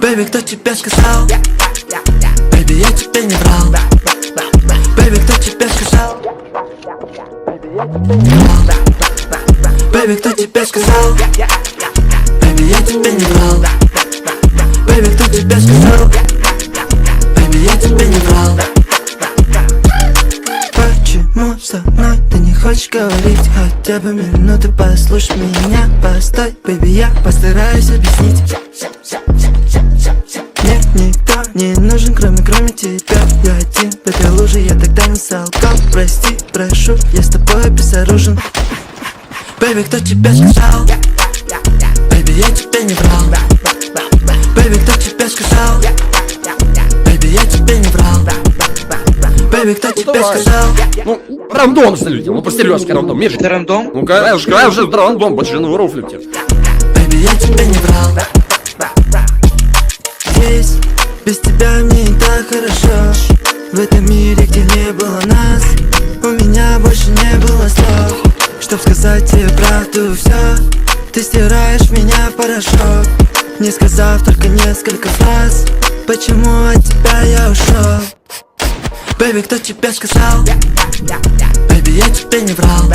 Бэйби, кто тебе сказал? Бэйби, я тебе не врал. Бэйби, кто тебе сказал? Бэйби, кто тебе сказал? Бэйби, я тебе не врал. Бэйби, кто тебе сказал? Бэйби, я тебе не врал. Почему со мной ты не хочешь говорить? Хотя бы минуту послушай меня. Постой, бэйби, я постараюсь объяснить. Мне никто не нужен, кроме тебя. Я один в этой луже, я тогда не солгал. Прости, прошу, я с тобой безоружен. Бэйби, кто тебе сказал? Бэйби, я тебе не врал. Бэйби, кто тебе сказал? Бэйби, я тебе не врал. Бэйби, кто тебе сказал? Ну, рандом слюти, ну по-серьезки рандом, Миша. Это рандом? Ну, конечно, уже рандом, больше на рофлите. Бэйби, я тебе не врал. Здесь без тебя мне не так хорошо. В этом мире, где не было нас, у меня больше не было слов, чтоб сказать тебе правду все. Ты стираешь меня в порошок, не сказав только несколько фраз. Почему от тебя я ушел? Бэйби, кто тебе сказал? Бэйби, я тебе не врал.